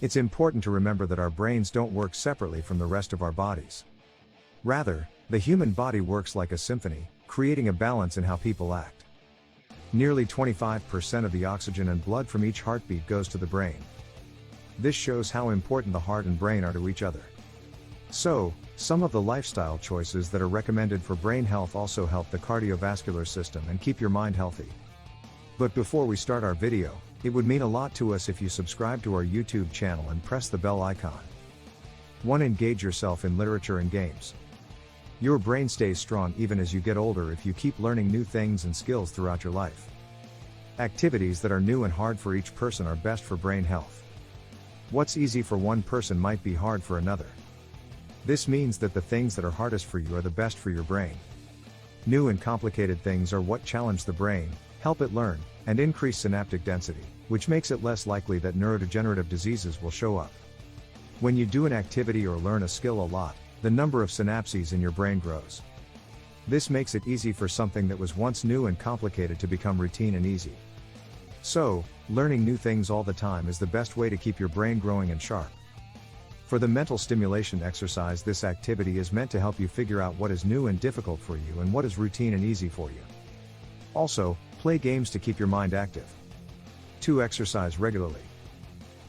It's important to remember that our brains don't work separately from the rest of our bodies. Rather, the human body works like a symphony, creating a balance in how people act. Nearly 25% of the oxygen and blood from each heartbeat goes to the brain. This shows how important the heart and brain are to each other. So, some of the lifestyle choices that are recommended for brain health also help the cardiovascular system and keep your mind healthy. But before we start our video, it would mean a lot to us if you subscribe to our YouTube channel and press the bell icon. 1. Engage yourself in literature and games. Your brain stays strong even as you get older if you keep learning new things and skills throughout your life. Activities that are new and hard for each person are best for brain health. What's easy for one person might be hard for another. This means that the things that are hardest for you are the best for your brain. New and complicated things are what challenge the brain, help it learn, and increase synaptic density, which makes it less likely that neurodegenerative diseases will show up. When you do an activity or learn a skill a lot, the number of synapses in your brain grows. This makes it easy for something that was once new and complicated to become routine and easy. So, learning new things all the time is the best way to keep your brain growing and sharp. For the mental stimulation exercise, this activity is meant to help you figure out what is new and difficult for you and what is routine and easy for you. Also, play games to keep your mind active. 2. Exercise regularly.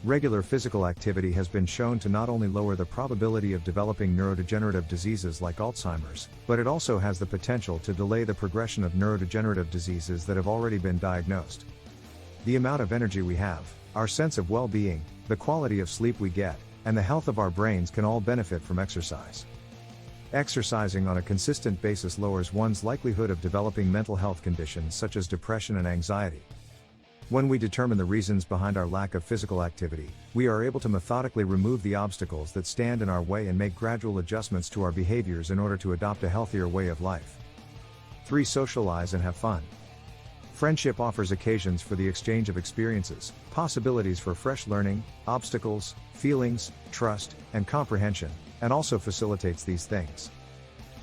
Regular physical activity has been shown to not only lower the probability of developing neurodegenerative diseases like Alzheimer's, but it also has the potential to delay the progression of neurodegenerative diseases that have already been diagnosed. The amount of energy we have, our sense of well-being, the quality of sleep we get, and the health of our brains can all benefit from exercise. Exercising on a consistent basis lowers one's likelihood of developing mental health conditions such as depression and anxiety. When we determine the reasons behind our lack of physical activity, we are able to methodically remove the obstacles that stand in our way and make gradual adjustments to our behaviors in order to adopt a healthier way of life. 3. Socialize and have fun. Friendship offers occasions for the exchange of experiences, possibilities for fresh learning, obstacles, feelings, trust, and comprehension, and also facilitates these things.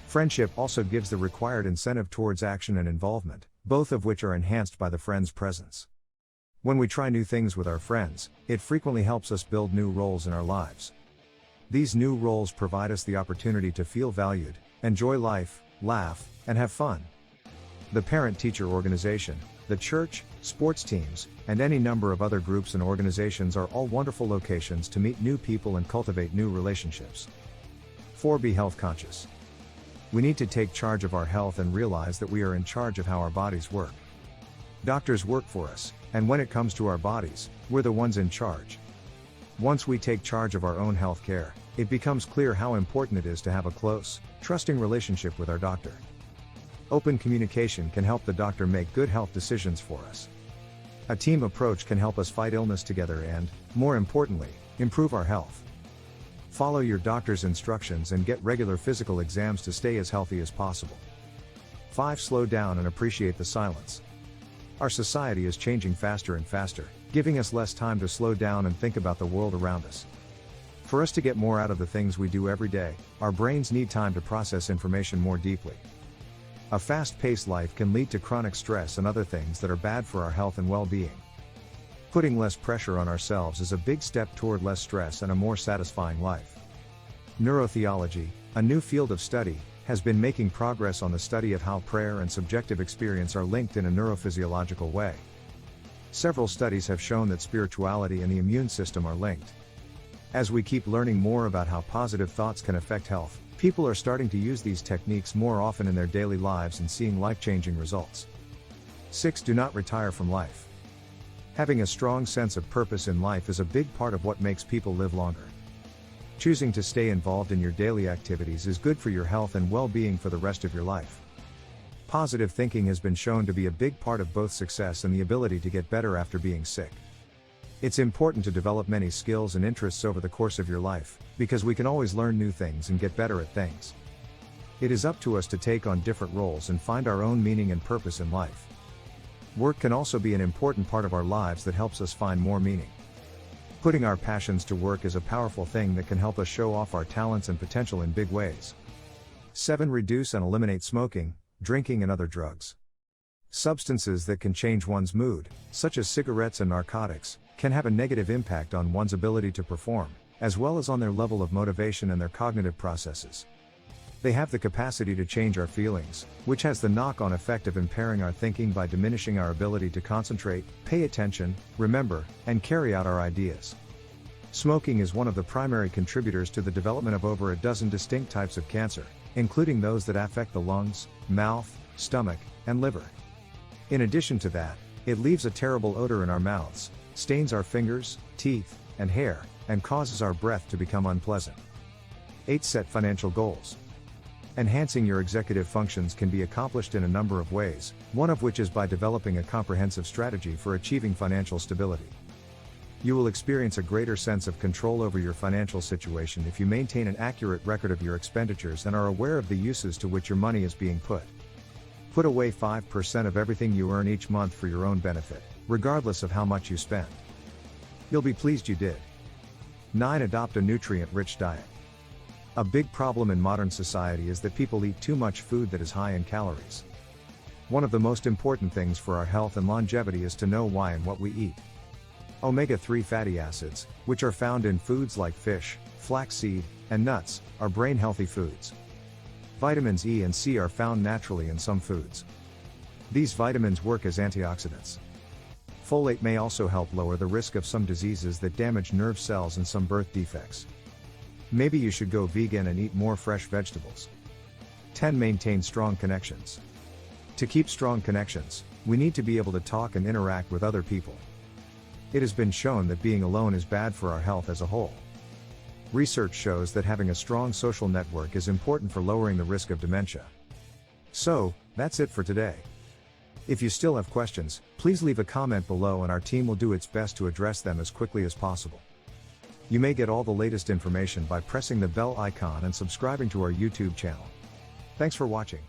Friendship also gives the required incentive towards action and involvement, both of which are enhanced by the friend's presence. When we try new things with our friends, it frequently helps us build new roles in our lives. These new roles provide us the opportunity to feel valued, enjoy life, laugh, and have fun. The parent-teacher organization, the church, sports teams, and any number of other groups and organizations are all wonderful locations to meet new people and cultivate new relationships. 4. Be health conscious. We need to take charge of our health and realize that we are in charge of how our bodies work. Doctors work for us, and when it comes to our bodies, we're the ones in charge. Once we take charge of our own health care, it becomes clear how important it is to have a close, trusting relationship with our doctor. Open communication can help the doctor make good health decisions for us. A team approach can help us fight illness together and, more importantly, improve our health. Follow your doctor's instructions and get regular physical exams to stay as healthy as possible. 5. Slow down and appreciate the silence. Our society is changing faster and faster, giving us less time to slow down and think about the world around us. For us to get more out of the things we do every day, our brains need time to process information more deeply. A fast-paced life can lead to chronic stress and other things that are bad for our health and well-being. Putting less pressure on ourselves is a big step toward less stress and a more satisfying life. Neurotheology, a new field of study, has been making progress on the study of how prayer and subjective experience are linked in a neurophysiological way. Several studies have shown that spirituality and the immune system are linked. As we keep learning more about how positive thoughts can affect health, people are starting to use these techniques more often in their daily lives and seeing life-changing results. 6. Do not retire from life. Having a strong sense of purpose in life is a big part of what makes people live longer. Choosing to stay involved in your daily activities is good for your health and well-being for the rest of your life. Positive thinking has been shown to be a big part of both success and the ability to get better after being sick. It's important to develop many skills and interests over the course of your life, because we can always learn new things and get better at things. It is up to us to take on different roles and find our own meaning and purpose in life. Work can also be an important part of our lives that helps us find more meaning. Putting our passions to work is a powerful thing that can help us show off our talents and potential in big ways. 7. Reduce and eliminate smoking, drinking and other drugs. Substances that can change one's mood, such as cigarettes and narcotics, can have a negative impact on one's ability to perform, as well as on their level of motivation and their cognitive processes. They have the capacity to change our feelings, which has the knock-on effect of impairing our thinking by diminishing our ability to concentrate, pay attention, remember, and carry out our ideas. Smoking is one of the primary contributors to the development of over a dozen distinct types of cancer, including those that affect the lungs, mouth, stomach, and liver. In addition to that, it leaves a terrible odor in our mouths, stains our fingers, teeth, and hair, and causes our breath to become unpleasant. 8. Set financial goals. Enhancing your executive functions can be accomplished in a number of ways, one of which is by developing a comprehensive strategy for achieving financial stability. You will experience a greater sense of control over your financial situation if you maintain an accurate record of your expenditures and are aware of the uses to which your money is being put. Put away 5% of everything you earn each month for your own benefit, regardless of how much you spend. You'll be pleased you did. 9. Adopt a nutrient-rich diet. A big problem in modern society is that people eat too much food that is high in calories. One of the most important things for our health and longevity is to know why and what we eat. Omega-3 fatty acids, which are found in foods like fish, flaxseed, and nuts, are brain-healthy foods. Vitamins E and C are found naturally in some foods. These vitamins work as antioxidants. Folate may also help lower the risk of some diseases that damage nerve cells and some birth defects. Maybe you should go vegan and eat more fresh vegetables. 10. Maintain strong connections. To keep strong connections, we need to be able to talk and interact with other people. It has been shown that being alone is bad for our health as a whole. Research shows that having a strong social network is important for lowering the risk of dementia. So, that's it for today. If you still have questions, please leave a comment below and our team will do its best to address them as quickly as possible. You may get all the latest information by pressing the bell icon and subscribing to our YouTube channel. Thanks for watching.